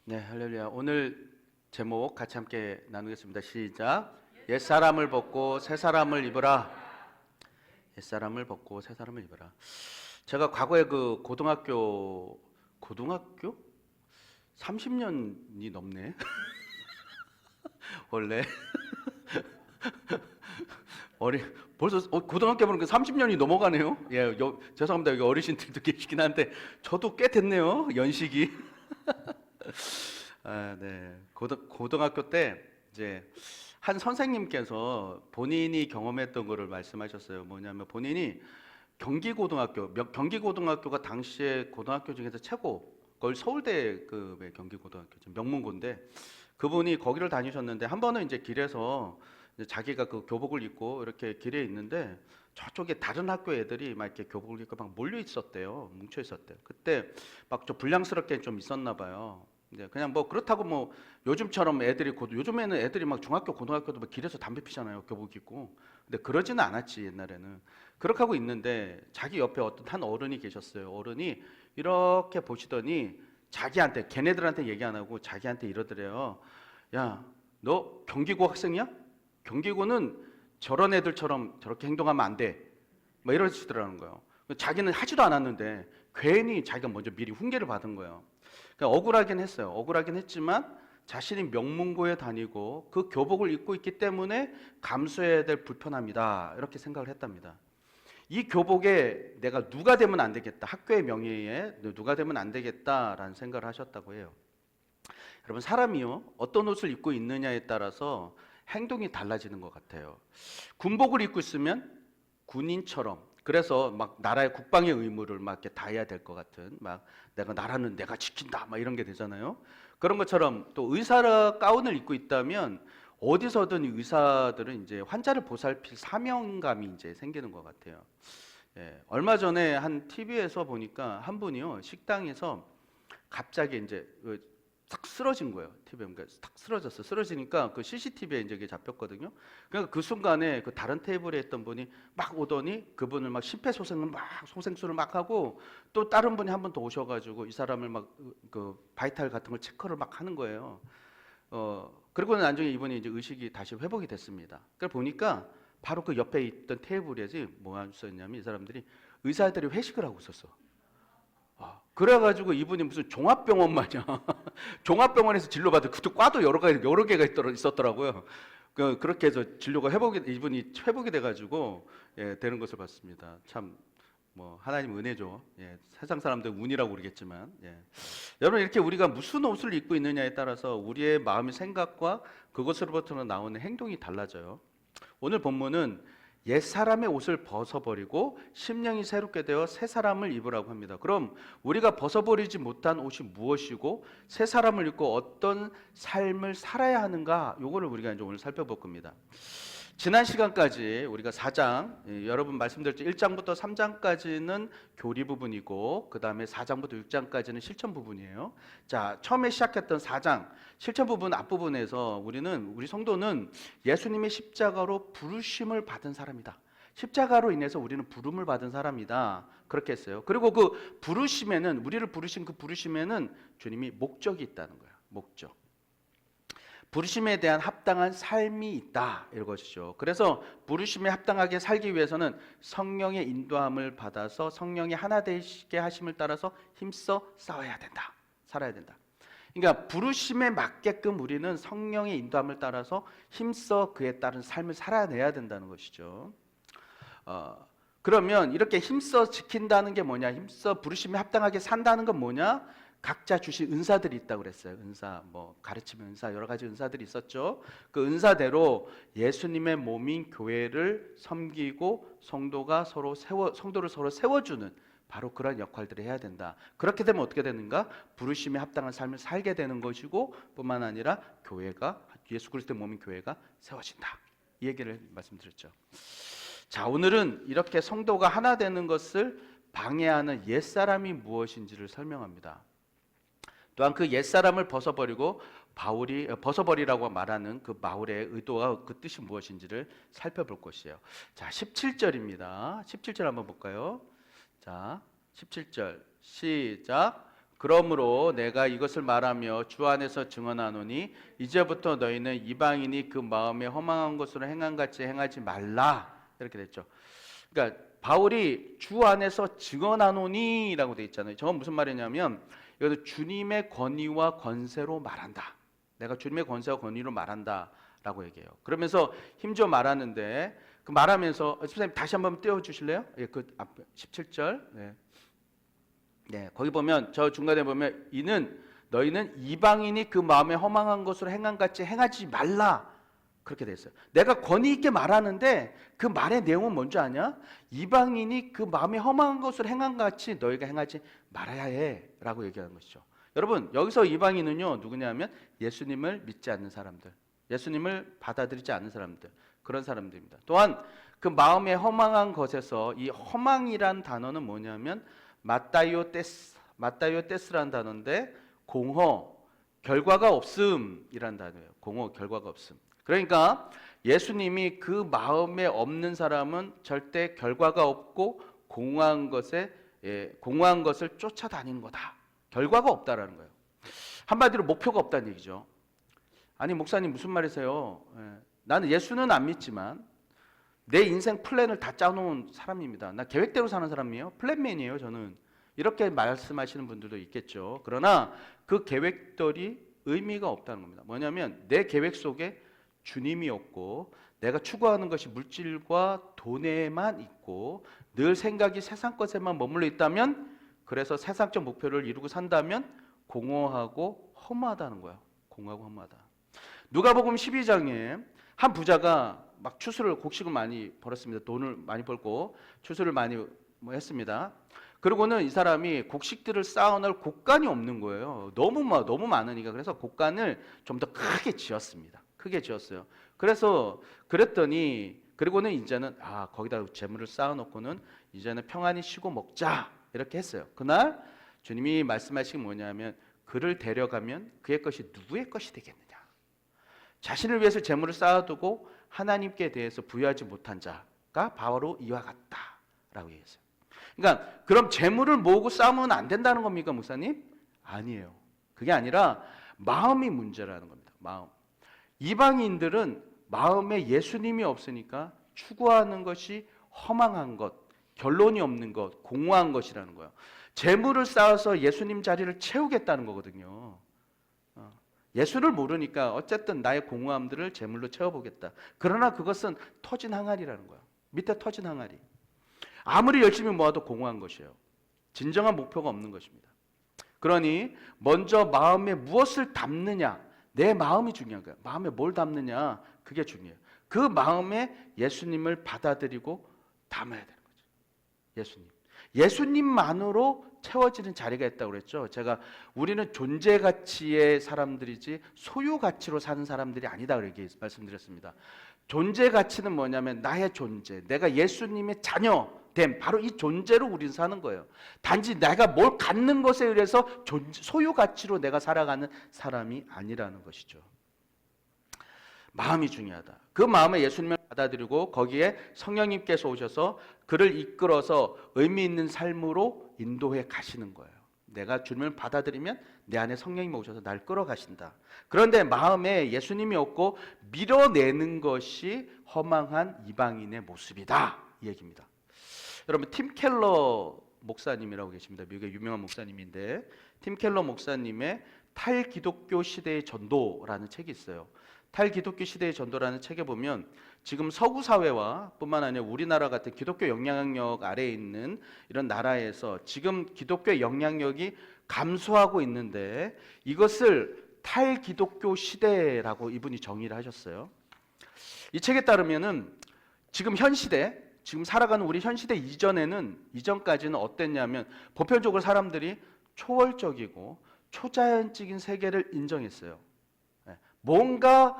네, 할렐루야. 오늘 제목 같이 함께 나누겠습니다. 시작. 옛사람을 벗고 새 사람을 입으라. 옛사람을 벗고 새 사람을 입으라. 제가 과거에 그 고등학교 30년이 넘네. 원래 어리 벌써 고등학교 보니까 30년이 넘어가네요. 예, 죄송합니다. 여기 어르신들도 계시긴 한데 저도 꽤 됐네요. 연식이. 아, 네. 고등학교 때 이제 한 선생님께서 본인이 경험했던 거를 말씀하셨어요. 뭐냐면 본인이 경기고등학교가 당시에 고등학교 중에서 최고, 그걸 서울대급의 경기고등학교죠. 명문고인데 그분이 거기를 다니셨는데 한 번은 이제 길에서 이제 자기가 그 교복을 입고 이렇게 길에 있는데 저쪽에 다른 학교 애들이 막 이렇게 교복을 입고 막 몰려 있었대요. 뭉쳐 있었대요. 그때 막 좀 불량스럽게 좀 있었나 봐요. 이제 그냥 뭐 그렇다고 뭐 요즘처럼 요즘에는 애들이 막 중학교 고등학교도 막 길에서 담배 피잖아요. 교복 입고. 근데 그러지는 않았지 옛날에는. 그렇게 하고 있는데 자기 옆에 어떤 한 어른이 계셨어요. 어른이 이렇게 보시더니 자기한테, 걔네들한테 얘기 안 하고 자기한테 이러더래요. 야, 너 경기고 학생이야? 경기고는 저런 애들처럼 저렇게 행동하면 안 돼. 뭐 이러시더라는 거예요. 자기는 하지도 않았는데 괜히 자기가 먼저 미리 훈계를 받은 거예요. 그러니까 억울하긴 했어요. 억울하긴 했지만 자신이 명문고에 다니고 그 교복을 입고 있기 때문에 감수해야 될 불편함이다. 이렇게 생각을 했답니다. 이 교복에 내가 누가 되면 안 되겠다. 학교의 명예에 누가 되면 안 되겠다라는 생각을 하셨다고 해요. 여러분, 사람이요, 어떤 옷을 입고 있느냐에 따라서 행동이 달라지는 것 같아요. 군복을 입고 있으면 군인처럼, 그래서 막 나라의 국방의 의무를 막 이렇게 다해야 될 것 같은, 막 나라는 내가 지킨다 막 이런 게 되잖아요. 그런 것처럼 또 의사 가운을 입고 있다면 어디서든 이 의사들은 이제 환자를 보살필 사명감이 이제 생기는 것 같아요. 예, 얼마 전에 한 TV에서 보니까 한 분이요, 식당에서 갑자기 이제 탁 쓰러진 거예요. TV에. 그러니까 탁 쓰러졌어. 쓰러지니까 그 CCTV에 이제 이게 잡혔거든요. 그러니까 그 순간에 그 다른 테이블에 있던 분이 막 오더니 그분을 막 심폐소생을 막 소생술을 막 하고, 또 다른 분이 한 번 더 오셔가지고 이 사람을 막 그 바이탈 같은 걸 체크를 막 하는 거예요. 그리고는 나중에 이분이 이제 의식이 다시 회복이 됐습니다. 그걸 보니까 바로 그 옆에 있던 테이블에서 뭐가 있었냐면 이 사람들이 의사들이 회식을 하고 있었어. 그래가지고 이분이 무슨 종합병원 마냥 종합병원에서 진료받은 그것도 과도 여러 개가 있었더라고요. 그렇게 해서 진료가 이분이 회복이 돼가지고 예, 되는 것을 봤습니다. 참 뭐 하나님 은혜죠. 예, 세상 사람들 운이라고 그러겠지만, 예. 여러분, 이렇게 우리가 무슨 옷을 입고 있느냐에 따라서 우리의 마음의 생각과 그것으로부터 나오는 행동이 달라져요. 오늘 본문은 옛 사람의 옷을 벗어버리고 심령이 새롭게 되어 새 사람을 입으라고 합니다. 그럼 우리가 벗어버리지 못한 옷이 무엇이고 새 사람을 입고 어떤 삶을 살아야 하는가? 요거를 우리가 이제 오늘 살펴볼 겁니다. 지난 시간까지 우리가 4장, 여러분 말씀드렸죠. 1장부터 3장까지는 교리 부분이고 그 다음에 4장부터 6장까지는 실천 부분이에요. 자, 처음에 시작했던 4장 실천 부분 앞부분에서 우리 성도는 예수님의 십자가로 부르심을 받은 사람이다. 십자가로 인해서 우리는 부름을 받은 사람이다. 그렇게 했어요. 그리고 그 부르심에는, 우리를 부르신 그 부르심에는 주님이 목적이 있다는 거예요. 목적. 부르심에 대한 합당한 삶이 있다, 이것이죠. 그래서 부르심에 합당하게 살기 위해서는 성령의 인도함을 받아서 성령이 하나 되시게 하심을 따라서 힘써 싸워야 된다, 살아야 된다. 그러니까 부르심에 맞게끔 우리는 성령의 인도함을 따라서 힘써 그에 따른 삶을 살아내야 된다는 것이죠. 그러면 이렇게 힘써 지킨다는 게 뭐냐, 힘써 부르심에 합당하게 산다는 건 뭐냐, 각자 주신 은사들이 있다고 그랬어요. 은사, 뭐 가르치는 은사, 여러 가지 은사들이 있었죠. 그 은사대로 예수님의 몸인 교회를 섬기고 성도를 서로 세워주는 바로 그런 역할들을 해야 된다. 그렇게 되면 어떻게 되는가? 부르심에 합당한 삶을 살게 되는 것이고, 뿐만 아니라 예수 그리스도의 몸인 교회가 세워진다. 이 얘기를 말씀드렸죠. 자, 오늘은 이렇게 성도가 하나 되는 것을 방해하는 옛사람이 무엇인지를 설명합니다. 또한 그 옛사람을 벗어버리라고 말하는 그 바울의 의도와 그 뜻이 무엇인지를 살펴볼 것이에요. 자, 17절입니다. 17절 한번 볼까요? 자, 17절 시작. 그러므로 내가 이것을 말하며 주 안에서 증언하노니 이제부터 너희는 이방인이 그 마음에 허망한 것으로 행한 같이 행하지 말라. 이렇게 됐죠. 그러니까 바울이 주 안에서 증언하노니라고 돼 있잖아요. 저건 무슨 말이냐면 이것도 주님의 권위와 권세로 말한다. 내가 주님의 권세와 권위로 말한다라고 얘기해요. 그러면서 힘줘 말하는데 그 말하면서 선생님 다시 한번 띄워 주실래요? 예, 그 앞에 17절. 네. 네, 거기 보면 저 중간에 보면 너희는 이방인이 그 마음에 허망한 것으로 행한 같이 행하지 말라. 그렇게 돼 있어요. 내가 권위 있게 말하는데 그 말의 내용은 뭔지 아냐? 이방인이 그 마음에 허망한 것을 행한 같이 너희가 행하지 말아야 해라고 얘기하는 것이죠. 여러분, 여기서 이방인은요 누구냐면 예수님을 믿지 않는 사람들, 예수님을 받아들이지 않는 사람들, 그런 사람들입니다. 또한 그 마음에 허망한 것에서 이 허망이란 단어는 뭐냐면 마타이오테스라는 단어인데 공허, 결과가 없음이란 단어예요. 공허, 결과가 없음. 그러니까 예수님이 그 마음에 없는 사람은 절대 결과가 없고 공허한 것을 쫓아다니는 거다. 결과가 없다라는 거예요. 한마디로 목표가 없다는 얘기죠. 아니 목사님 무슨 말이세요? 나는 예수는 안 믿지만 내 인생 플랜을 다 짜놓은 사람입니다. 나 계획대로 사는 사람이에요. 플랜맨이에요 저는. 이렇게 말씀하시는 분들도 있겠죠. 그러나 그 계획들이 의미가 없다는 겁니다. 뭐냐면 내 계획 속에 주님이 없고 내가 추구하는 것이 물질과 돈에만 있고 늘 생각이 세상 것에만 머물러 있다면, 그래서 세상적 목표를 이루고 산다면 공허하고 허무하다는 거야. 공허하고 허무하다. 누가복음 12장에 한 부자가 막 곡식을 많이 벌었습니다. 돈을 많이 벌고 추수를 많이 했습니다. 그리고는 이 사람이 곡식들을 쌓아놓을 곡간이 없는 거예요. 너무 많으니까. 그래서 곡간을 좀 더 크게 지었습니다. 크게 지었어요. 그리고는 이제는 거기다 재물을 쌓아놓고는 이제는 평안히 쉬고 먹자 이렇게 했어요. 그날 주님이 말씀하신 게 뭐냐면 그를 데려가면 그의 것이 누구의 것이 되겠느냐. 자신을 위해서 재물을 쌓아두고 하나님께 대해서 부여하지 못한 자가 바로 이와 같다라고 얘기했어요. 그러니까 그럼 재물을 모으고 쌓으면 안 된다는 겁니까, 목사님? 아니에요. 그게 아니라 마음이 문제라는 겁니다. 마음. 이방인들은 마음에 예수님이 없으니까 추구하는 것이 허망한 것, 결론이 없는 것, 공허한 것이라는 거예요. 재물을 쌓아서 예수님 자리를 채우겠다는 거거든요. 예수를 모르니까 어쨌든 나의 공허함들을 재물로 채워보겠다. 그러나 그것은 터진 항아리라는 거예요. 밑에 터진 항아리. 아무리 열심히 모아도 공허한 것이에요. 진정한 목표가 없는 것입니다. 그러니 먼저 마음에 무엇을 담느냐, 내 마음이 중요한 거예요. 마음에 뭘 담느냐, 그게 중요해요. 그 마음에 예수님을 받아들이고 담아야 되는 거죠. 예수님만으로 채워지는 자리가 있다고 그랬죠. 우리는 존재 가치의 사람들이지 소유 가치로 사는 사람들이 아니다 그렇게 말씀드렸습니다. 존재 가치는 뭐냐면 나의 존재, 내가 예수님의 자녀됨, 바로 이 존재로 우리는 사는 거예요. 단지 내가 뭘 갖는 것에 의해서 소유 가치로 내가 살아가는 사람이 아니라는 것이죠. 마음이 중요하다. 그 마음에 예수님을 받아들이고 거기에 성령님께서 오셔서 그를 이끌어서 의미 있는 삶으로 인도해 가시는 거예요. 내가 주님을 받아들이면 내 안에 성령님이 오셔서 날 끌어가신다. 그런데 마음에 예수님이 없고 밀어내는 것이 허망한 이방인의 모습이다, 이 얘기입니다. 여러분, 팀 켈러 목사님이라고 계십니다. 미국의 유명한 목사님인데 팀 켈러 목사님의 탈기독교 시대의 전도라는 책이 있어요. 탈기독교 시대의 전도라는 책에 보면 지금 서구 사회와 뿐만 아니라 우리나라 같은 기독교 영향력 아래에 있는 이런 나라에서 지금 기독교의 영향력이 감소하고 있는데 이것을 탈기독교 시대라고 이분이 정의를 하셨어요. 이 책에 따르면은 지금 현 시대, 지금 살아가는 우리 현 시대 이전까지는 어땠냐면 보편적으로 사람들이 초월적이고 초자연적인 세계를 인정했어요. 뭔가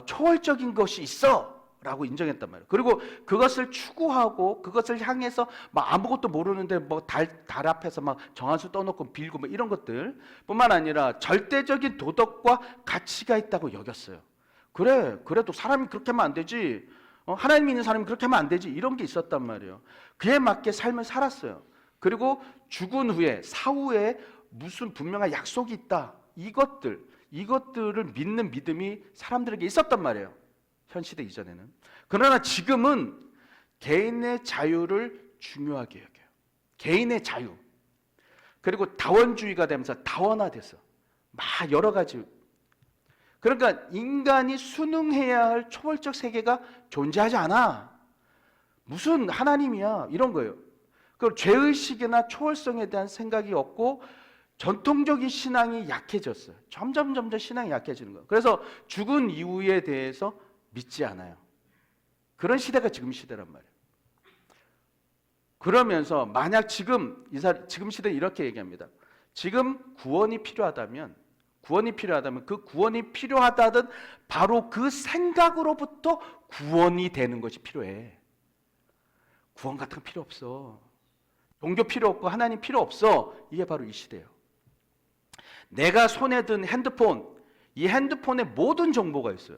초월적인 것이 있어 라고 인정했단 말이에요. 그리고 그것을 추구하고 그것을 향해서 막 아무것도 모르는데 달 앞에서 막 정한수 떠놓고 빌고 뭐 이런 것들 뿐만 아니라 절대적인 도덕과 가치가 있다고 여겼어요. 그래도 사람이 그렇게 하면 안 되지, 하나님 믿는 사람이 그렇게 하면 안 되지, 이런 게 있었단 말이에요. 그에 맞게 삶을 살았어요. 그리고 죽은 후에 사후에 무슨 분명한 약속이 있다. 이것들을 믿는 믿음이 사람들에게 있었단 말이에요. 현 시대 이전에는. 그러나 지금은 개인의 자유를 중요하게 여겨요. 개인의 자유. 그리고 다원주의가 되면서 다원화돼서 막 여러 가지. 그러니까 인간이 순응해야 할 초월적 세계가 존재하지 않아. 무슨 하나님이야 이런 거예요. 그 죄의식이나 초월성에 대한 생각이 없고 전통적인 신앙이 약해졌어요. 점점 신앙이 약해지는 거예요. 그래서 죽은 이후에 대해서 믿지 않아요. 그런 시대가 지금 시대란 말이에요. 그러면서 만약 지금 시대는 이렇게 얘기합니다. 지금 구원이 필요하다면 그 구원이 필요하다던 바로 그 생각으로부터 구원이 되는 것이 필요해. 구원 같은 거 필요 없어. 종교 필요 없고 하나님 필요 없어. 이게 바로 이 시대예요. 내가 손에 든 핸드폰, 이 핸드폰에 모든 정보가 있어요.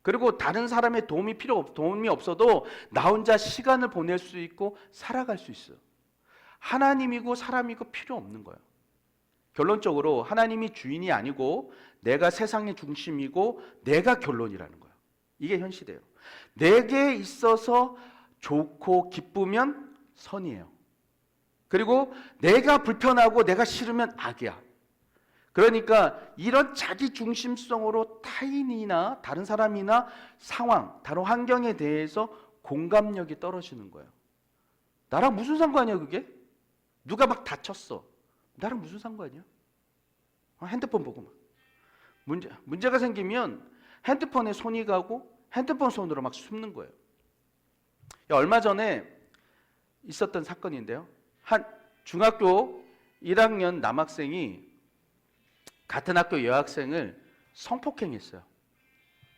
그리고 다른 사람의 도움이 없어도 나 혼자 시간을 보낼 수 있고 살아갈 수 있어요. 하나님이고 사람이고 필요 없는 거예요. 결론적으로 하나님이 주인이 아니고 내가 세상의 중심이고 내가 결론이라는 거예요. 이게 현 시대예요. 내게 있어서 좋고 기쁘면 선이에요. 그리고 내가 불편하고 내가 싫으면 악이야. 그러니까 이런 자기 중심성으로 타인이나 다른 사람이나 상황, 다른 환경에 대해서 공감력이 떨어지는 거예요. 나랑 무슨 상관이야 그게? 누가 막 다쳤어. 나랑 무슨 상관이야? 핸드폰 보고 막. 문제가 생기면 핸드폰에 손이 가고 핸드폰 손으로 막 숨는 거예요. 얼마 전에 있었던 사건인데요. 한 중학교 1학년 남학생이 같은 학교 여학생을 성폭행했어요.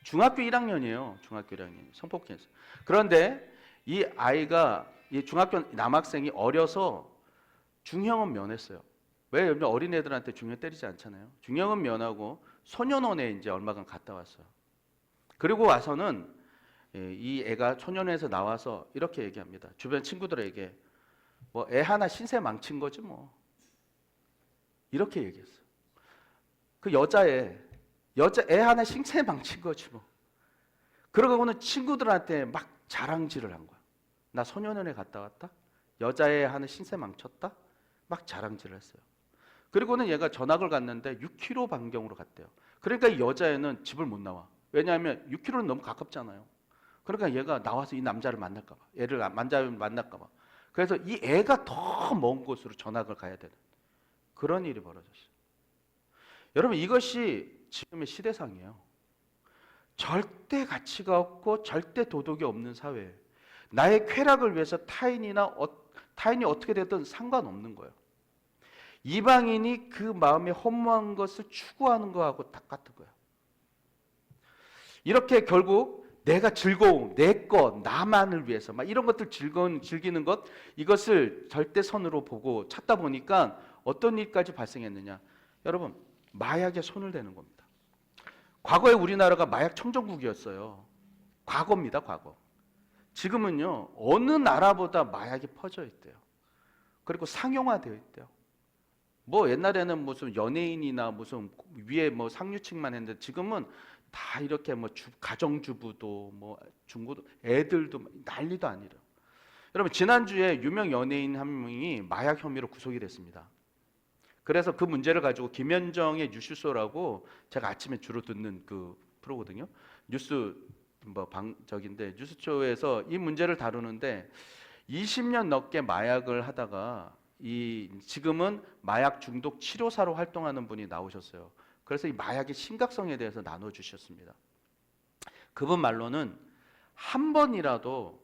중학교 1학년이에요. 중학교 1학년 성폭행했어요. 그런데 이 중학교 남학생이 어려서 중형은 면했어요. 왜? 어린애들한테 중형 때리지 않잖아요. 중형은 면하고 소년원에 이제 얼마간 갔다 왔어요. 그리고 와서는 이 애가 소년원에서 나와서 이렇게 얘기합니다. 주변 친구들에게 뭐 애 하나 신세 망친 거지 뭐. 이렇게 얘기했어요. 그 여자애 하나 신세 망친 거지 뭐. 그러고는 친구들한테 막 자랑질을 한 거야. 나 소년원에 갔다 왔다. 여자애 하나 신세 망쳤다. 막 자랑질을 했어요. 그리고는 얘가 전학을 갔는데 6km 반경으로 갔대요. 그러니까 이 여자애는 집을 못 나와. 왜냐하면 6km는 너무 가깝잖아요. 그러니까 얘가 나와서 이 남자를 만날까 봐. 얘를 만날까 봐. 그래서 이 애가 더 먼 곳으로 전학을 가야 되는 그런 일이 벌어졌어요. 여러분 이것이 지금의 시대상이에요. 절대 가치가 없고 절대 도덕이 없는 사회. 나의 쾌락을 위해서 타인이 어떻게 되든 상관없는 거예요. 이방인이 그 마음에 허무한 것을 추구하는 거하고 똑같은 거예요. 이렇게 결국 내가 즐거움, 내 것, 나만을 위해서 막 이런 것들 즐기는 것, 이것을 절대선으로 보고 찾다 보니까 어떤 일까지 발생했느냐. 여러분 마약에 손을 대는 겁니다. 과거에 우리나라가 마약 청정국이었어요. 과거입니다, 과거. 지금은요, 어느 나라보다 마약이 퍼져 있대요. 그리고 상용화되어 있대요. 뭐 옛날에는 무슨 연예인이나 무슨 위에 뭐 상류층만 했는데 지금은 다 이렇게 뭐 가정주부도 뭐 중고도 애들도 난리도 아니라. 여러분 지난주에 유명 연예인 한 명이 마약 혐의로 구속이 됐습니다. 그래서 그 문제를 가지고 김현정의 뉴스쇼라고 제가 아침에 주로 듣는 그 프로거든요. 뉴스 뉴스쇼에서 이 문제를 다루는데 20년 넘게 마약을 하다가 지금은 마약 중독 치료사로 활동하는 분이 나오셨어요. 그래서 이 마약의 심각성에 대해서 나눠주셨습니다. 그분 말로는 한 번이라도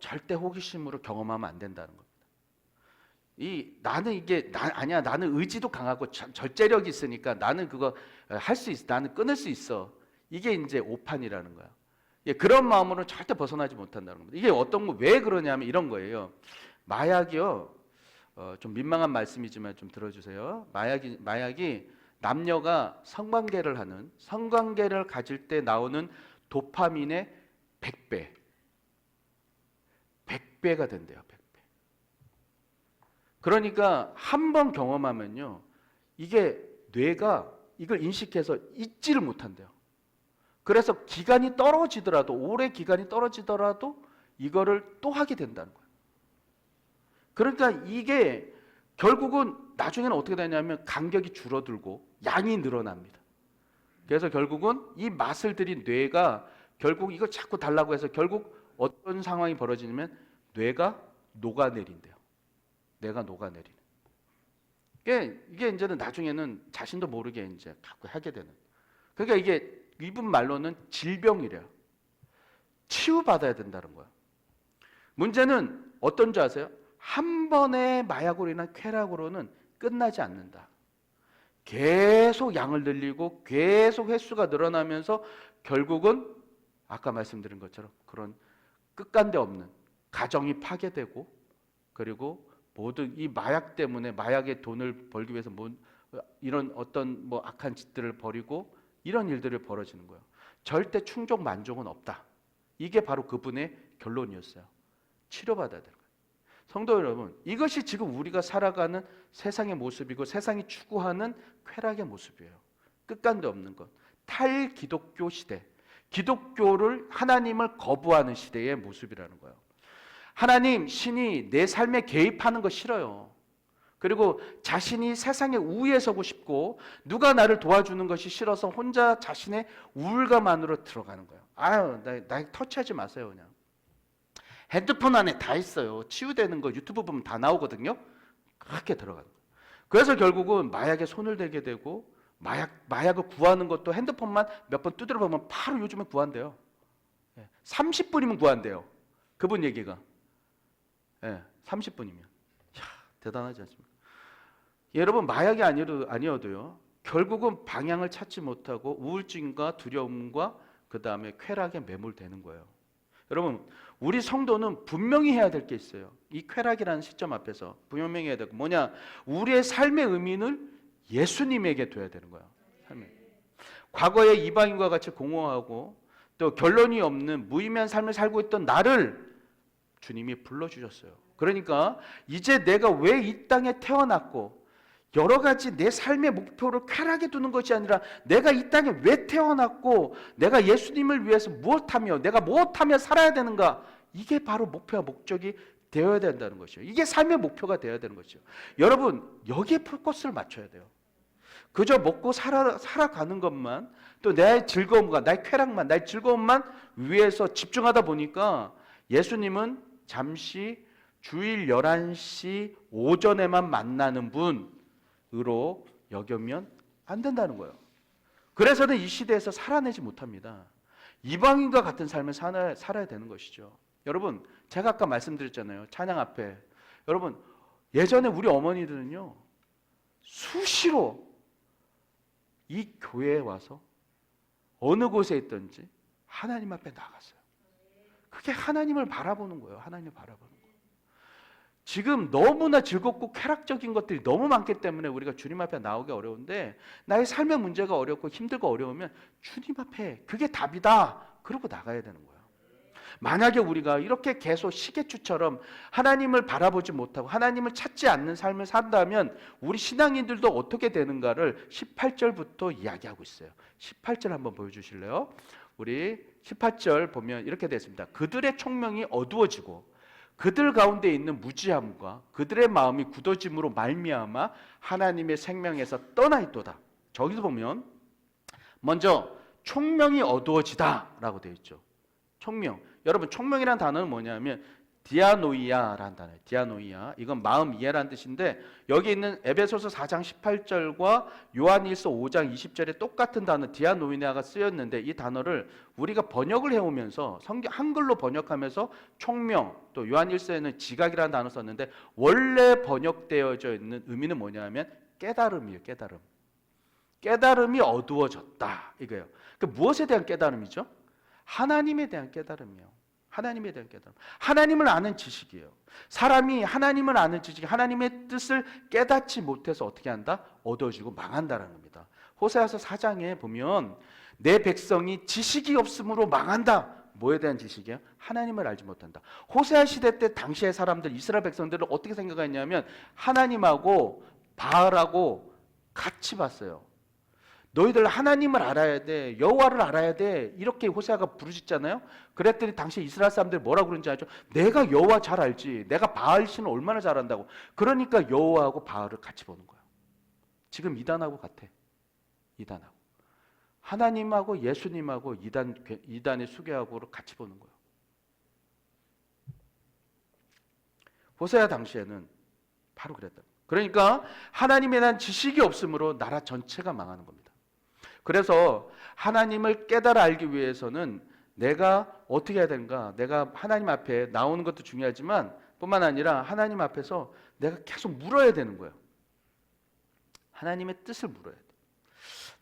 절대 호기심으로 경험하면 안 된다는 겁니다. 나는 의지도 강하고 절제력이 있으니까 나는 그거 할 수 있어. 나는 끊을 수 있어. 이게 이제 오판이라는 거야. 그런 마음으로 절대 벗어나지 못한다는 겁니다. 이게 왜 그러냐면 이런 거예요. 마약이요. 좀 민망한 말씀이지만 좀 들어주세요. 마약이 남녀가 성관계를 가질 때 나오는 도파민의 100배가 된대요. 100배. 그러니까 한 번 경험하면요, 이게 뇌가 이걸 인식해서 잊지를 못한대요. 그래서 기간이 떨어지더라도, 오래 기간이 떨어지더라도 이거를 또 하게 된다는 거예요. 그러니까 이게 결국은 나중에는 어떻게 되냐면 간격이 줄어들고 양이 늘어납니다. 그래서 결국은 이 맛을 들인 뇌가 결국 이걸 자꾸 달라고 해서 결국 어떤 상황이 벌어지냐면 뇌가 녹아내린대요. 뇌가 녹아내리는. 이게 이제는 나중에는 자신도 모르게 이제 갖고 하게 되는. 그러니까 이게 이분 말로는 질병이래요. 치유받아야 된다는 거야. 문제는 어떤 줄 아세요? 한 번의 마약으로 인한 쾌락으로는 끝나지 않는다. 계속 양을 늘리고 계속 횟수가 늘어나면서 결국은 아까 말씀드린 것처럼 그런 끝간데 없는 가정이 파괴되고, 그리고 모든 이 마약 때문에 마약의 돈을 벌기 위해서 이런 어떤 악한 짓들을 벌이고 이런 일들이 벌어지는 거예요. 절대 충족 만족은 없다. 이게 바로 그분의 결론이었어요. 치료받아야 되는 거예요. 성도 여러분, 이것이 지금 우리가 살아가는 세상의 모습이고 세상이 추구하는 쾌락의 모습이에요. 끝간데 없는 것. 탈기독교 시대, 기독교를, 하나님을 거부하는 시대의 모습이라는 거예요. 하나님, 신이 내 삶에 개입하는 거 싫어요. 그리고 자신이 세상의 우위에 서고 싶고 누가 나를 도와주는 것이 싫어서 혼자 자신의 우울감 안으로 들어가는 거예요. 아유, 나 터치하지 마세요. 그냥 핸드폰 안에 다 있어요. 치유되는 거 유튜브 보면 다 나오거든요. 그렇게 들어가는 거예요. 그래서 결국은 마약에 손을 대게 되고, 마약을 구하는 것도 핸드폰만 몇 번 두드려 보면 바로 요즘에 구한대요. 30분이면 구한대요. 그분 얘기가. 30분이면. 대단하지 않습니까? 여러분, 마약이 아니어도요, 결국은 방향을 찾지 못하고 우울증과 두려움과 그 다음에 쾌락에 매몰되는 거예요. 여러분, 우리 성도는 분명히 해야 될 게 있어요. 이 쾌락이라는 시점 앞에서 분명히 해야 되고, 뭐냐? 우리의 삶의 의미를 예수님에게 둬야 되는 거예요. 과거에 이방인과 같이 공허하고 또 결론이 없는 무의미한 삶을 살고 있던 나를 주님이 불러주셨어요. 그러니까 이제 내가 왜 이 땅에 태어났고, 여러 가지 내 삶의 목표를 쾌락에 두는 것이 아니라 내가 이 땅에 왜 태어났고, 내가 예수님을 위해서 무엇하며, 내가 무엇하며 살아야 되는가, 이게 바로 목표와 목적이 되어야 된다는 것이죠. 이게 삶의 목표가 되어야 되는 것이죠. 여러분, 여기에 포커스를 맞춰야 돼요. 그저 먹고 살아가는 것만, 또 내 즐거움과 나의 쾌락만, 나의 즐거움만 위해서 집중하다 보니까 예수님은 잠시 주일 11시 오전에만 만나는 분으로 여기면 안 된다는 거예요. 그래서는 이 시대에서 살아내지 못합니다. 이방인과 같은 삶을 살아야 되는 것이죠. 여러분, 제가 아까 말씀드렸잖아요. 찬양 앞에. 여러분, 예전에 우리 어머니들은요, 수시로 이 교회에 와서 어느 곳에 있든지 하나님 앞에 나갔어요. 그게 하나님을 바라보는 거예요. 하나님을 바라보는 거예요. 지금 너무나 즐겁고 쾌락적인 것들이 너무 많기 때문에 우리가 주님 앞에 나오기 어려운데, 나의 삶의 문제가 어렵고 힘들고 어려우면 주님 앞에 그게 답이다, 그러고 나가야 되는 거예요. 만약에 우리가 이렇게 계속 시계추처럼 하나님을 바라보지 못하고 하나님을 찾지 않는 삶을 산다면 우리 신앙인들도 어떻게 되는가를 18절부터 이야기하고 있어요. 18절 한번 보여주실래요? 우리 18절 보면 이렇게 되어 있습니다. 그들의 총명이 어두워지고 그들 가운데 있는 무지함과 그들의 마음이 굳어짐으로 말미암아 하나님의 생명에서 떠나 있도다. 저기서 보면 먼저 총명이 어두워지다 라고 되어 있죠. 총명. 여러분, 총명이라는 단어는 뭐냐면 디아노이아라는 단어예요. 디아노이아. 이건 마음 이해라는 뜻인데, 여기 있는 에베소서 4장 18절과 요한일서 5장 20절에 똑같은 단어 디아노이아가 쓰였는데, 이 단어를 우리가 번역을 해오면서 한글로 번역하면서 총명, 또 요한일서에는 지각이라는 단어 썼는데, 원래 번역되어져 있는 의미는 뭐냐면 깨달음이에요. 깨달음. 깨달음이 어두워졌다, 이거예요. 그 무엇에 대한 깨달음이죠? 하나님에 대한 깨달음이에요. 하나님에 대한 깨달음. 하나님을 아는 지식이에요. 사람이 하나님을 아는 지식, 하나님의 뜻을 깨닫지 못해서 어떻게 한다? 어두워지고 망한다는 겁니다. 호세아서 4장에 보면 내 백성이 지식이 없으므로 망한다, 뭐에 대한 지식이에요? 하나님을 알지 못한다. 호세아 시대 때 당시의 사람들, 이스라엘 백성들은 어떻게 생각했냐면 하나님하고 바알하고 같이 봤어요. 너희들 하나님을 알아야 돼, 여호와를 알아야 돼, 이렇게 호세아가 부르짖잖아요. 그랬더니 당시 이스라엘 사람들이 뭐라고 그런지 알죠? 내가 여호와 잘 알지, 내가 바알 신을 얼마나 잘 안다고. 그러니까 여호와하고 바알을 같이 보는 거예요. 지금 이단하고 같아. 이단하고 하나님하고 예수님하고 이단의 수교하고를 같이 보는 거예요. 호세아 당시에는 바로 그랬다. 그러니까 하나님에 대한 지식이 없으므로 나라 전체가 망하는 겁니다. 그래서 하나님을 깨달아 알기 위해서는 내가 어떻게 해야 되는가? 내가 하나님 앞에 나오는 것도 중요하지만 뿐만 아니라 하나님 앞에서 내가 계속 물어야 되는 거예요. 하나님의 뜻을 물어야 돼.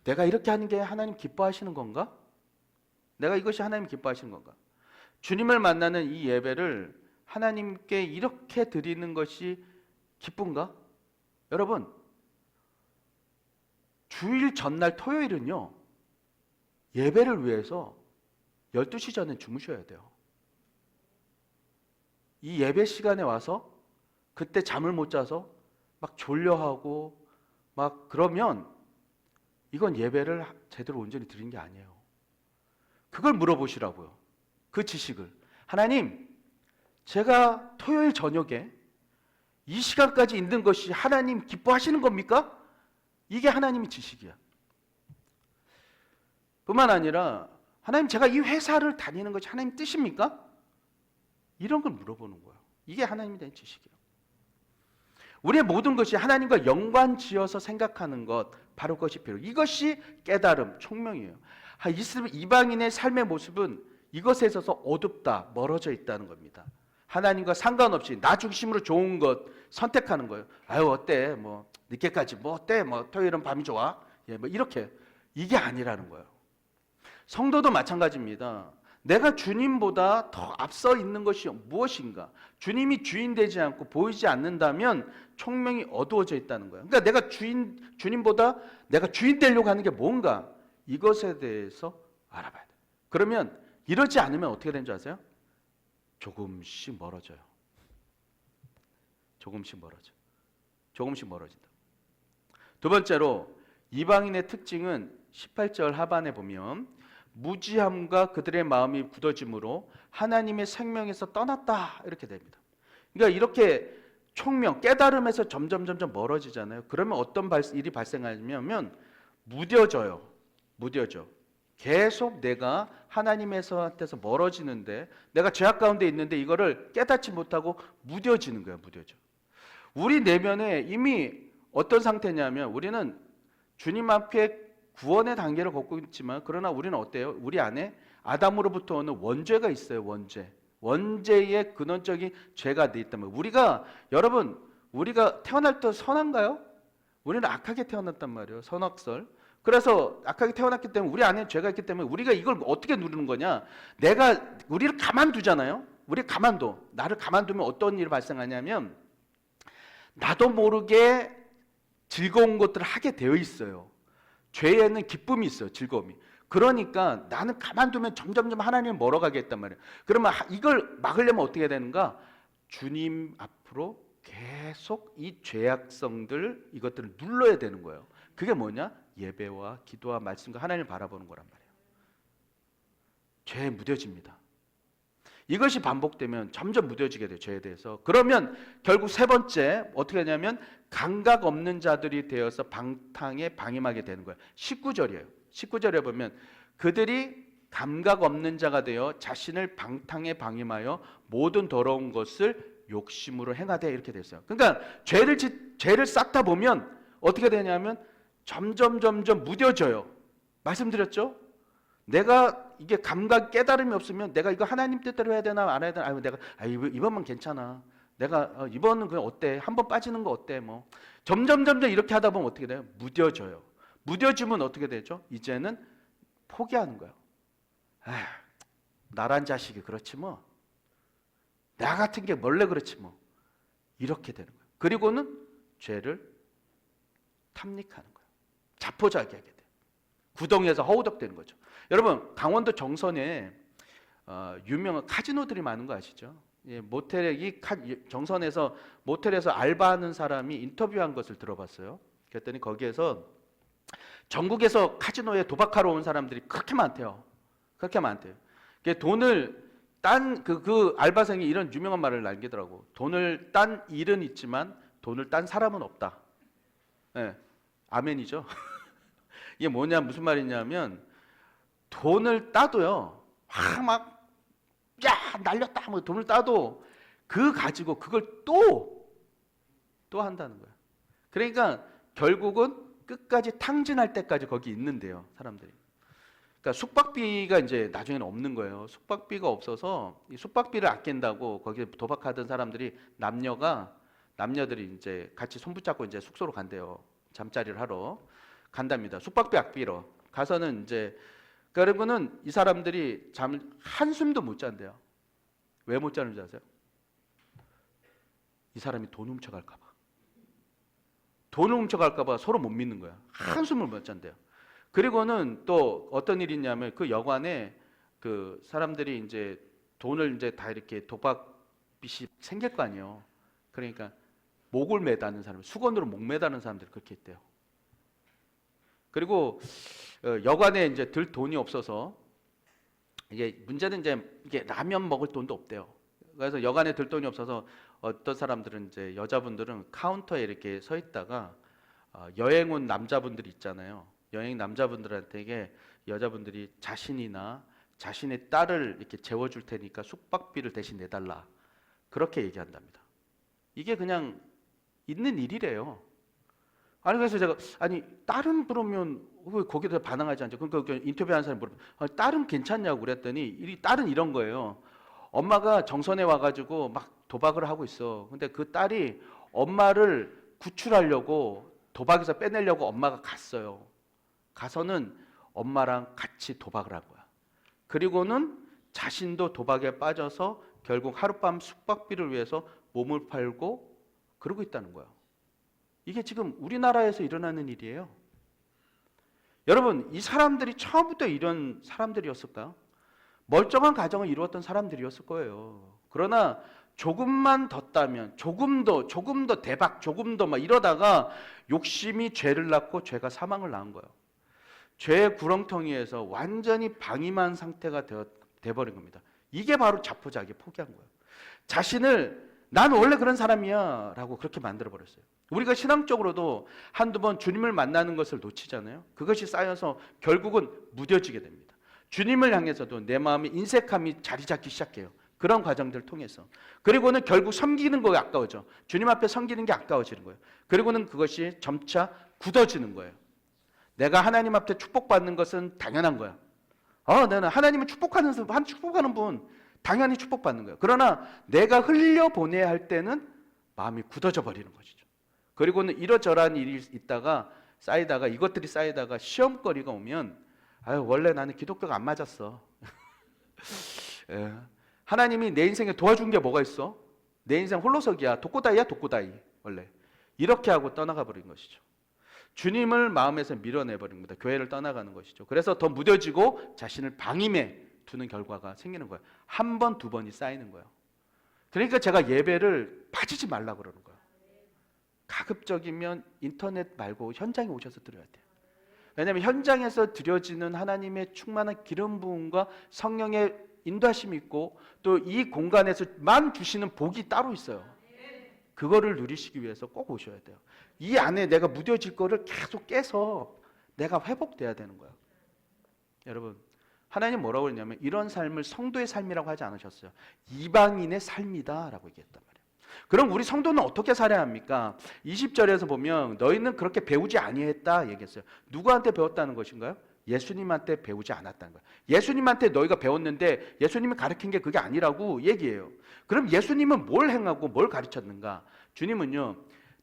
내가 이렇게 하는 게 하나님 기뻐하시는 건가? 내가 이것이 하나님 기뻐하시는 건가? 주님을 만나는 이 예배를 하나님께 이렇게 드리는 것이 기쁜가? 여러분, 주일 전날 토요일은요, 예배를 위해서 12시 전에 주무셔야 돼요. 이 예배 시간에 와서 그때 잠을 못 자서 막 졸려하고 막 그러면 이건 예배를 제대로 온전히 드린 게 아니에요. 그걸 물어보시라고요. 그 지식을. 하나님, 제가 토요일 저녁에 이 시간까지 있는 것이 하나님 기뻐하시는 겁니까? 이게 하나님의 지식이야. 뿐만 아니라 하나님, 제가 이 회사를 다니는 것이 하나님 뜻입니까? 이런 걸 물어보는 거예요. 이게 하나님에 대한 지식이에요. 우리의 모든 것이 하나님과 연관지어서 생각하는 것, 바로 그것이 필요. 이것이 깨달음, 총명이에요. 이방인의 삶의 모습은 이것에 있어서 어둡다, 멀어져 있다는 겁니다. 하나님과 상관없이 나 중심으로 좋은 것 선택하는 거예요. 아유, 어때? 뭐 늦게까지 뭐 어때? 뭐 토요일은 밤이 좋아? 예, 뭐 이렇게. 이게 아니라는 거예요. 성도도 마찬가지입니다. 내가 주님보다 더 앞서 있는 것이 무엇인가? 주님이 주인 되지 않고 보이지 않는다면 총명이 어두워져 있다는 거예요. 그러니까 내가 주님보다 내가 주인 되려고 하는 게 뭔가? 이것에 대해서 알아봐야 돼요. 그러면 이러지 않으면 어떻게 되는 줄 아세요? 조금씩 멀어져요. 조금씩 멀어져. 조금씩 멀어진다. 두 번째로 이방인의 특징은 18절 하반에 보면 무지함과 그들의 마음이 굳어짐으로 하나님의 생명에서 떠났다 이렇게 됩니다. 그러니까 이렇게 총명, 깨달음에서 점점 멀어지잖아요. 그러면 어떤 일이 발생하냐면 무뎌져요. 무뎌져. 계속 내가 하나님에서한테서 멀어지는데 내가 죄악 가운데 있는데 이거를 깨닫지 못하고 무뎌지는 거예요. 무뎌져. 우리 내면에 이미 어떤 상태냐면 우리는 주님 앞에 구원의 단계를 걷고 있지만 그러나 우리는 어때요? 우리 안에 아담으로부터 오는 원죄가 있어요. 원죄의 근원적인 죄가 돼 있다면 여러분 우리가 태어날 때 선한가요? 우리는 악하게 태어났단 말이에요. 선악설. 그래서 악하게 태어났기 때문에 우리 안에 죄가 있기 때문에 우리가 이걸 어떻게 누르는 거냐? 우리를 가만두잖아요. 나를 가만두면 어떤 일이 발생하냐면 나도 모르게 즐거운 것들을 하게 되어 있어요. 죄에는 기쁨이 있어요. 즐거움이. 그러니까 나는 가만두면 점점 하나님을 멀어가게 했단 말이에요. 그러면 이걸 막으려면 어떻게 해야 되는가? 주님 앞으로 계속 이 죄악성들 이것들을 눌러야 되는 거예요. 그게 뭐냐? 예배와 기도와 말씀과 하나님을 바라보는 거란 말이에요. 죄에 무뎌집니다. 이것이 반복되면 점점 무뎌지게 돼요. 죄에 대해서. 그러면 결국 세 번째 어떻게 하냐면 감각 없는 자들이 되어서 방탕에 방임하게 되는 거예요. 19절이에요. 19절에 보면 그들이 감각 없는 자가 되어 자신을 방탕에 방임하여 모든 더러운 것을 욕심으로 행하되 이렇게 됐어요. 그러니까 죄를 쌓다 보면 어떻게 되냐면 점점 무뎌져요. 말씀드렸죠? 내가 이게 감각 깨달음이 없으면 내가 이거 하나님 뜻대로 해야 되나 안 해야 되나? 이번만 괜찮아. 내가 이번은 그냥 어때? 한번 빠지는 거 어때? 뭐 점점 이렇게 하다 보면 어떻게 돼요? 무뎌져요. 무뎌지면 어떻게 되죠? 이제는 포기하는 거예요. 나란 자식이 그렇지 뭐. 나 같은 게 원래 그렇지 뭐. 이렇게 되는 거예요. 그리고는 죄를 탐닉하는 거예요. 자포자기하게 돼요. 구덩이에서 허우덕대는 거죠. 여러분 강원도 정선에 유명한 카지노들이 많은 거 아시죠? 예, 정선에서 모텔에서 알바하는 사람이 인터뷰한 것을 들어봤어요. 그랬더니 거기에서 전국에서 카지노에 도박하러 온 사람들이 그렇게 많대요. 그렇게 많대요. 돈을 그 알바생이 이런 유명한 말을 남기더라고. 돈을 딴 일은 있지만 돈을 딴 사람은 없다. 예, 아멘이죠. 이게 무슨 말이냐면 돈을 따도요. 막 야 날렸다 뭐 돈을 따도 그 가지고 그걸 또 한다는 거야. 그러니까 결국은 끝까지 탕진할 때까지 거기 있는데요, 사람들이. 그러니까 숙박비가 이제 나중에는 없는 거예요. 숙박비가 없어서 이 숙박비를 아낀다고 거기에 도박하던 사람들이 남녀들이 이제 같이 손붙잡고 이제 숙소로 간대요. 잠자리를 하러 간답니다. 숙박비 아끼러 가서는 이제 그리고는 이 사람들이 잠을 한숨도 못 잔대요. 왜 못 자는지 아세요? 이 사람이 돈 훔쳐갈까 봐. 돈을 훔쳐갈까 봐 서로 못 믿는 거야. 한숨을 못 잔대요. 그리고는 또 어떤 일이 있냐면 그 여관에 그 사람들이 이제 돈을 이제 다 이렇게 도박빚이 생길 거 아니에요. 그러니까 목을 매다는 사람, 수건으로 목 매다는 사람들이 그렇게 있대요. 그리고 여관에 이제 들 돈이 없어서 이게 문제는 이게 라면 먹을 돈도 없대요. 그래서 여관에 들 돈이 없어서 어떤 사람들은 이제 여자분들은 카운터에 이렇게 서 있다가 여행 온 남자분들이 있잖아요. 여행 남자분들한테 여자분들이 자신이나 자신의 딸을 이렇게 재워줄 테니까 숙박비를 대신 내달라. 그렇게 얘기한답니다. 이게 그냥 있는 일이래요. 아니 그래서 제가 딸은 그러면 왜 거기다 반항하지 않죠? 그러니까 인터뷰하는 사람이 물어봐요. 딸은 괜찮냐고 그랬더니 이 딸은 이런 거예요. 엄마가 정선에 와가지고 막 도박을 하고 있어. 근데 그 딸이 엄마를 구출하려고 도박에서 빼내려고 엄마가 갔어요. 가서는 엄마랑 같이 도박을 한 거야. 그리고는 자신도 도박에 빠져서 결국 하룻밤 숙박비를 위해서 몸을 팔고 그러고 있다는 거예요. 이게 지금 우리나라에서 일어나는 일이에요. 여러분, 이 사람들이 처음부터 이런 사람들이었을까요? 멀쩡한 가정을 이루었던 사람들이었을 거예요. 그러나 조금만 더 따면 조금 더 대박, 조금 더 막 이러다가 욕심이 죄를 낳고 죄가 사망을 낳은 거예요. 죄의 구렁텅이에서 완전히 방임한 상태가 돼버린 겁니다. 이게 바로 자포자기 포기한 거예요. 자신을 난 원래 그런 사람이야 라고 그렇게 만들어버렸어요. 우리가 신앙적으로도 한두 번 주님을 만나는 것을 놓치잖아요. 그것이 쌓여서 결국은 무뎌지게 됩니다. 주님을 향해서도 내 마음에 인색함이 자리 잡기 시작해요. 그런 과정들을 통해서. 그리고는 결국 섬기는 거가 아까워져. 주님 앞에 섬기는 게 아까워지는 거예요. 그리고는 그것이 점차 굳어지는 거예요. 내가 하나님 앞에 축복받는 것은 당연한 거야. 나는 하나님을 축복하는 분 당연히 축복받는 거예요. 그러나 내가 흘려보내야 할 때는 마음이 굳어져 버리는 것이죠. 그리고는 이러저러한 일이 쌓이다가 이것들이 쌓이다가 시험거리가 오면 원래 나는 기독교가 안 맞았어. 예. 하나님이 내 인생에 도와준 게 뭐가 있어? 내 인생 홀로서기야. 독고다이야 독고다이. 원래 이렇게 하고 떠나가 버린 것이죠. 주님을 마음에서 밀어내버립니다. 교회를 떠나가는 것이죠. 그래서 더 무뎌지고 자신을 방임해 두는 결과가 생기는 거예요. 한 번, 두 번이 쌓이는 거예요. 그러니까 제가 예배를 빠지지 말라 그러는 거예요. 가급적이면 인터넷 말고 현장에 오셔서 드려야 돼요. 왜냐하면 현장에서 드려지는 하나님의 충만한 기름 부음과 성령의 인도하심이 있고 또 이 공간에서만 주시는 복이 따로 있어요. 그거를 누리시기 위해서 꼭 오셔야 돼요. 이 안에 내가 무뎌질 거를 계속 깨서 내가 회복돼야 되는 거예요. 여러분, 하나님 뭐라고 그랬냐면 이런 삶을 성도의 삶이라고 하지 않으셨어요. 이방인의 삶이다 라고 얘기했단 말이에요. 그럼 우리 성도는 어떻게 살아야 합니까? 20절에서 보면 너희는 그렇게 배우지 아니했다 얘기했어요. 누구한테 배웠다는 것인가요? 예수님한테 배우지 않았다는 거예요. 예수님한테 너희가 배웠는데 예수님이 가르친 게 그게 아니라고 얘기해요. 그럼 예수님은 뭘 행하고 뭘 가르쳤는가? 주님은요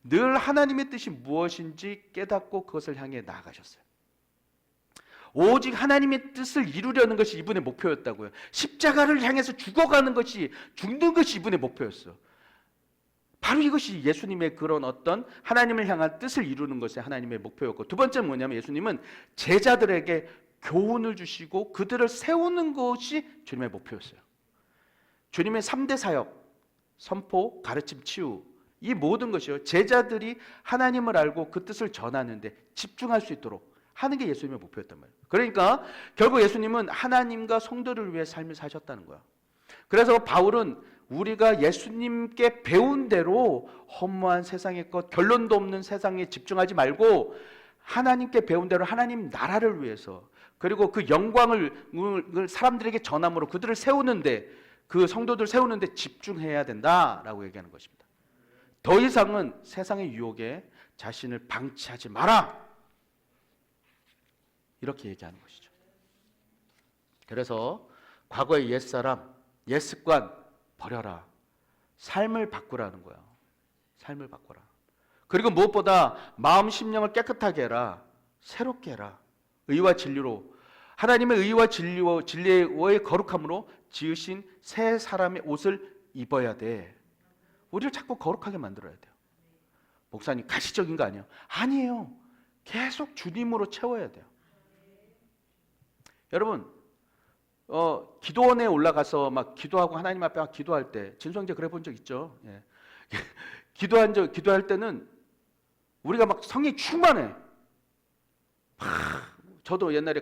늘 하나님의 뜻이 무엇인지 깨닫고 그것을 향해 나아가셨어요. 오직 하나님의 뜻을 이루려는 것이 이분의 목표였다고요. 십자가를 향해서 죽는 것이 이분의 목표였어요. 바로 이것이 예수님의 그런 어떤 하나님을 향한 뜻을 이루는 것이 하나님의 목표였고, 두 번째는 뭐냐면 예수님은 제자들에게 교훈을 주시고 그들을 세우는 것이 주님의 목표였어요. 주님의 3대 사역, 선포, 가르침, 치유, 이 모든 것이요, 제자들이 하나님을 알고 그 뜻을 전하는데 집중할 수 있도록 하는 게 예수님의 목표였단 말이에요. 그러니까 결국 예수님은 하나님과 성도를 위해 삶을 사셨다는 거야. 그래서 바울은 우리가 예수님께 배운 대로 허무한 세상의 것, 결론도 없는 세상에 집중하지 말고 하나님께 배운 대로 하나님 나라를 위해서, 그리고 그 영광을 사람들에게 전함으로 그들을 세우는데, 그 성도들 세우는데 집중해야 된다라고 얘기하는 것입니다. 더 이상은 세상의 유혹에 자신을 방치하지 마라, 이렇게 얘기하는 것이죠. 그래서 과거의 옛사람, 옛습관 버려라. 삶을 바꾸라는 거야. 삶을 바꿔라. 그리고 무엇보다 마음 심령을 깨끗하게 해라. 새롭게 해라. 의와 진리로, 하나님의 의와 진리의 거룩함으로 지으신 새 사람의 옷을 입어야 돼. 우리를 자꾸 거룩하게 만들어야 돼요. 목사님 가시적인 거 아니에요? 아니에요. 계속 주님으로 채워야 돼요. 여러분, 기도원에 올라가서 막 기도하고 하나님 앞에 막 기도할 때, 진성재 그래 본 적 있죠? 예. 기도할 때는 우리가 막 성이 충만해. 저도 옛날에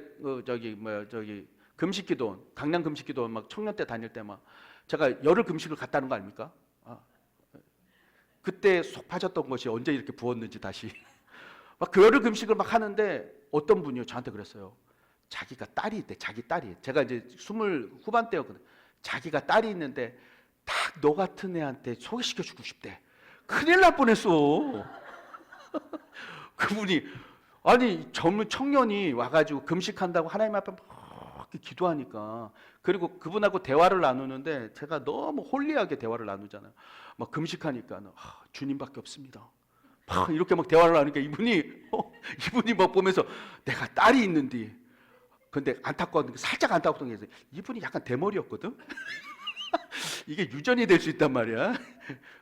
금식기도원, 강남 금식기도원 막 청년 때 다닐 때 막 제가 열흘 금식을 갔다는 거 아닙니까? 그때 속 빠졌던 것이 언제 이렇게 부었는지 다시 막 그 열흘 금식을 막 하는데 어떤 분이요 저한테 그랬어요. 자기가 딸이 있대. 자기 딸이. 제가 이제 20 후반 때였거든. 자기가 딸이 있는데 딱 너 같은 애한테 소개시켜주고 싶대. 큰일 날 뻔했어. 그분이, 아니 젊은 청년이 와가지고 금식한다고 하나님 앞에 막 기도하니까, 그리고 그분하고 대화를 나누는데 제가 너무 홀리하게 대화를 나누잖아요. 막 금식하니까 주님밖에 없습니다. 막 이렇게 막 대화를 나누니까 이분이 막 보면서 내가 딸이 있는데, 근데 살짝 안타까웠던 게 있어요. 이분이 약간 대머리였거든. 이게 유전이 될 수 있단 말이야.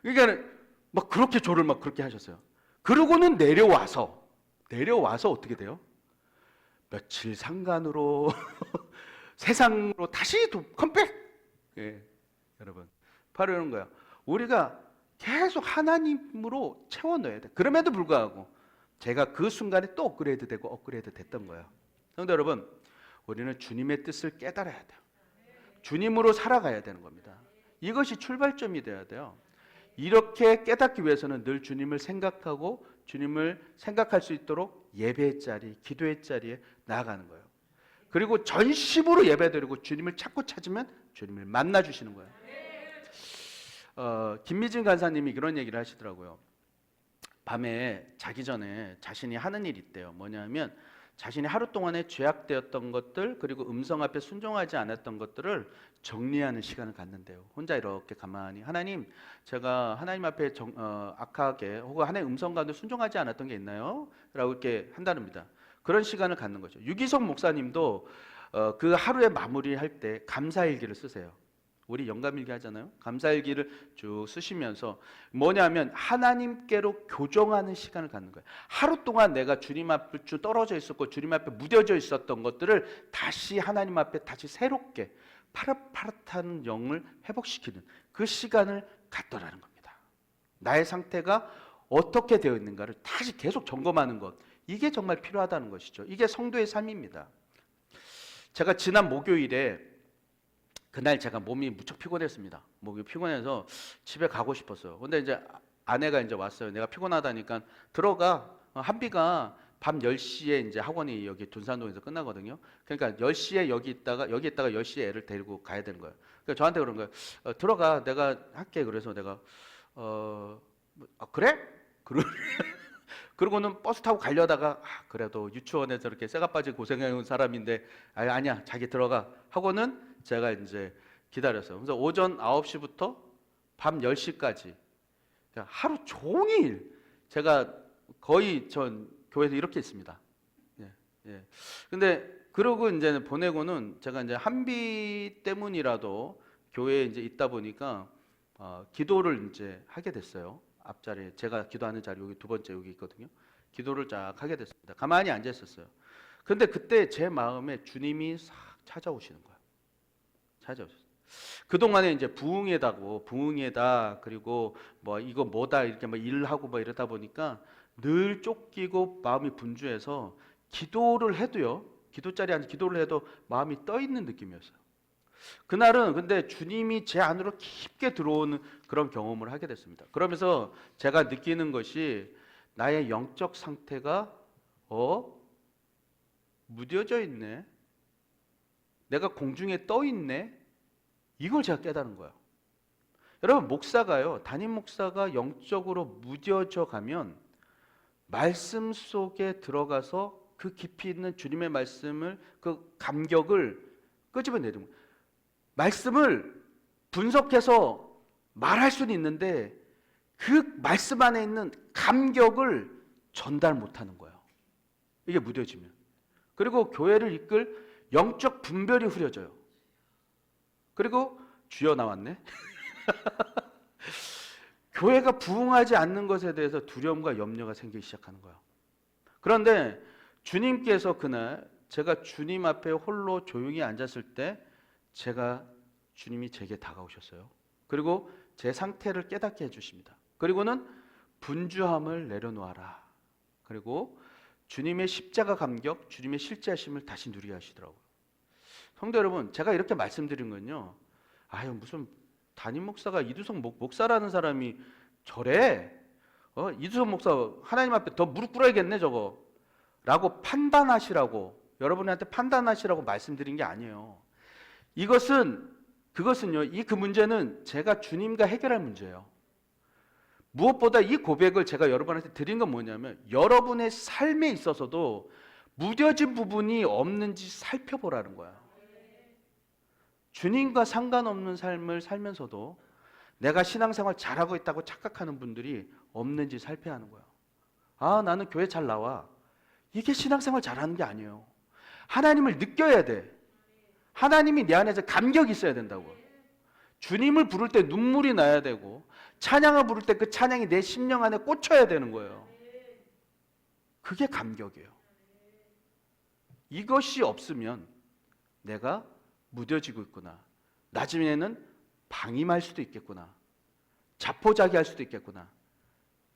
그러니까 막 그렇게 저를 막 그렇게 하셨어요. 그러고는 내려와서 어떻게 돼요? 며칠 상간으로 세상으로 다시 컴백. 예, 여러분, 바로 이런 거야. 우리가 계속 하나님으로 채워 넣어야 돼. 그럼에도 불구하고 제가 그 순간에 또 업그레이드 됐던 거예요. 그런데 여러분, 우리는 주님의 뜻을 깨달아야 돼요. 주님으로 살아가야 되는 겁니다. 이것이 출발점이 돼야 돼요. 이렇게 깨닫기 위해서는 늘 주님을 생각하고 주님을 생각할 수 있도록 예배의 자리, 기도의 자리에 나아가는 거예요. 그리고 전심으로 예배드리고 주님을 자꾸 찾으면 주님을 만나 주시는 거예요. 김미진 간사님이 그런 얘기를 하시더라고요. 밤에 자기 전에 자신이 하는 일이 있대요. 뭐냐면 자신이 하루 동안에 죄악되었던 것들, 그리고 음성 앞에 순종하지 않았던 것들을 정리하는 시간을 갖는데요. 혼자 이렇게 가만히, 하나님, 제가 하나님 앞에 악하게 혹은 하나님의 음성 가운데 순종하지 않았던 게 있나요? 라고 이렇게 한다릅니다. 그런 시간을 갖는 거죠. 유기성 목사님도 그 하루의 마무리할 때 감사일기를 쓰세요. 우리 영감일기 하잖아요. 감사일기를 쭉 쓰시면서 뭐냐면 하나님께로 교정하는 시간을 갖는 거예요. 하루 동안 내가 주님 앞에 쭉 떨어져 있었고 주님 앞에 무뎌져 있었던 것들을 다시 하나님 앞에 다시 새롭게 파릇파릇한 영을 회복시키는 그 시간을 갖더라는 겁니다. 나의 상태가 어떻게 되어 있는가를 다시 계속 점검하는 것, 이게 정말 필요하다는 것이죠. 이게 성도의 삶입니다. 제가 지난 목요일에, 그날 제가 몸이 무척 피곤했습니다. 몸이 피곤해서 집에 가고 싶었어요. 근데 이제 아내가 이제 왔어요. 내가 피곤하다니까 들어가. 한비가 밤 10시에 이제 학원이 여기 둔산동에서 끝나거든요. 그러니까 10시에 여기 있다가 10시에 애를 데리고 가야 되는 거예요. 그러니까 저한테 그런 거예요. 들어가, 내가 할게. 그래서 내가 그래? 그러고는 버스 타고 가려다가 그래도 유치원에서 이렇게 쇠가 빠지고 고생해온 사람인데 아니야, 자기 들어가 하고는 제가 이제 기다렸어요. 그래서 오전 9시부터 밤 10시까지 하루 종일 제가 거의 전 교회에서 이렇게 있습니다. 예. 근데 그러고 이제 보내고는 제가 이제 한비 때문이라도 교회에 이제 있다 보니까 기도를 이제 하게 됐어요. 앞자리에 제가 기도하는 자리 여기 두 번째 여기 있거든요. 기도를 쫙 하게 됐습니다. 가만히 앉아 있었어요. 근데 그때 제 마음에 주님이 싹 찾아오시는 거예요. 찾아오셨어요. 그동안에 이제 부흥회다 그리고 뭐 이거 뭐다 이렇게 뭐 일하고 뭐 이러다 보니까 늘 쫓기고 마음이 분주해서 기도를 해도요. 기도자리 앉아 기도를 해도 마음이 떠 있는 느낌이었어요. 그날은 근데 주님이 제 안으로 깊게 들어오는 그런 경험을 하게 됐습니다. 그러면서 제가 느끼는 것이 나의 영적 상태가 무뎌져 있네. 내가 공중에 떠 있네. 이걸 제가 깨달은 거예요. 여러분, 목사가요, 담임 목사가 영적으로 무뎌져 가면 말씀 속에 들어가서 그 깊이 있는 주님의 말씀을, 그 감격을 끄집어내는 거예요. 말씀을 분석해서 말할 수는 있는데 그 말씀 안에 있는 감격을 전달 못하는 거예요. 이게 무뎌지면. 그리고 교회를 이끌 영적 분별이 흐려져요. 그리고 주여 나왔네. 교회가 부흥하지 않는 것에 대해서 두려움과 염려가 생기기 시작하는 거예요. 그런데 주님께서 그날 제가 주님 앞에 홀로 조용히 앉았을 때 주님이 제게 다가오셨어요. 그리고 제 상태를 깨닫게 해주십니다. 그리고는 분주함을 내려놓아라. 그리고 주님의 십자가 감격, 주님의 실제하심을 다시 누리게 하시더라고요. 성도 여러분, 제가 이렇게 말씀드린 건요, 무슨 담임 목사가 이두성 목사라는 사람이 저래? 이두성 목사 하나님 앞에 더 무릎 꿇어야겠네 저거 라고 판단하시라고, 여러분한테 판단하시라고 말씀드린 게 아니에요. 그것은요, 그 문제는 제가 주님과 해결할 문제예요. 무엇보다 이 고백을 제가 여러분한테 드린 건 뭐냐면, 여러분의 삶에 있어서도 무뎌진 부분이 없는지 살펴보라는 거야. 주님과 상관없는 삶을 살면서도 내가 신앙생활 잘하고 있다고 착각하는 분들이 없는지 살펴야 하는 거야. 나는 교회 잘 나와. 이게 신앙생활 잘하는 게 아니에요. 하나님을 느껴야 돼. 하나님이 내 안에서 감격이 있어야 된다고. 주님을 부를 때 눈물이 나야 되고, 찬양을 부를 때 그 찬양이 내 심령 안에 꽂혀야 되는 거예요. 그게 감격이에요. 이것이 없으면 내가 무뎌지고 있구나. 나중에는 방임할 수도 있겠구나. 자포자기할 수도 있겠구나.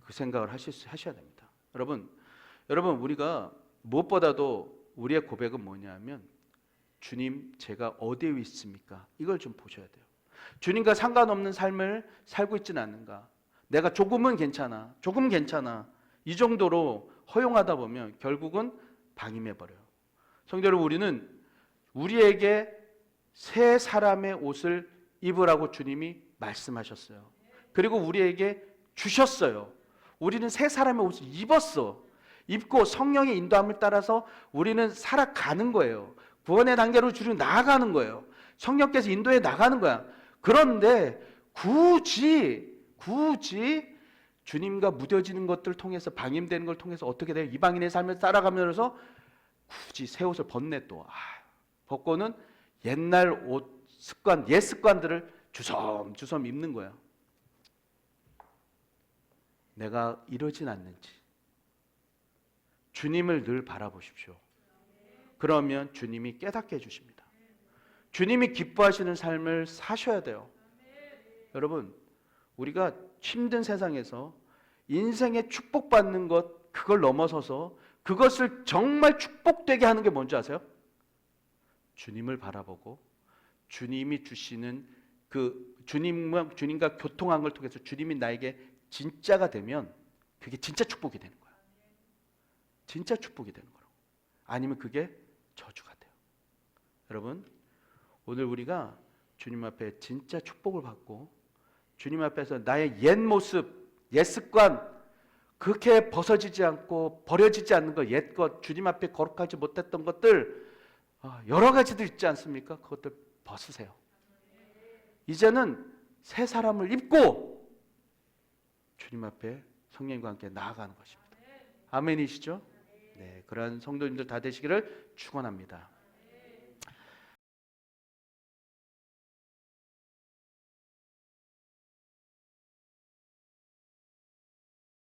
그 생각을 하셔야 됩니다. 여러분 우리가 무엇보다도 우리의 고백은 뭐냐면, 주님 제가 어디에 있습니까? 이걸 좀 보셔야 돼요. 주님과 상관없는 삶을 살고 있지는 않는가? 내가 조금 괜찮아. 이 정도로 허용하다 보면 결국은 방임해버려요. 성도 여러분, 우리는 우리에게 새 사람의 옷을 입으라고 주님이 말씀하셨어요. 그리고 우리에게 주셨어요. 우리는 새 사람의 옷을 입고 성령의 인도함을 따라서 우리는 살아가는 거예요. 구원의 단계로 주로 나아가는 거예요. 성령께서 인도해 나가는 거야. 그런데 굳이 주님과 무뎌지는 것들을 통해서, 방임되는 걸 통해서 어떻게 돼요? 이방인의 삶을 살아가면서 굳이 새 옷을 벗네 또. 벗고는 옛날 옷 옛 습관들을 주섬주섬 입는 거야. 내가 이러진 않는지 주님을 늘 바라보십시오. 그러면 주님이 깨닫게 해주십니다. 주님이 기뻐하시는 삶을 사셔야 돼요. 여러분, 우리가 힘든 세상에서 인생의 축복받는 것, 그걸 넘어서서 그것을 정말 축복되게 하는 게 뭔지 아세요? 주님을 바라보고 주님이 주시는 주님과 교통한 걸 통해서 주님이 나에게 진짜가 되면 그게 진짜 축복이 되는 거야. 진짜 축복이 되는 거라고. 아니면 그게 저주가 돼요. 여러분, 오늘 우리가 주님 앞에 진짜 축복을 받고 주님 앞에서 나의 옛 모습, 옛 습관, 그렇게 벗어지지 않고 버려지지 않는 것, 옛 것, 주님 앞에 거룩하지 못했던 것들 여러 가지도 있지 않습니까? 그것들 벗으세요. 이제는 새 사람을 입고 주님 앞에 성령님과 함께 나아가는 것입니다. 아멘이시죠? 네, 그러한 성도님들 다 되시기를 축원합니다.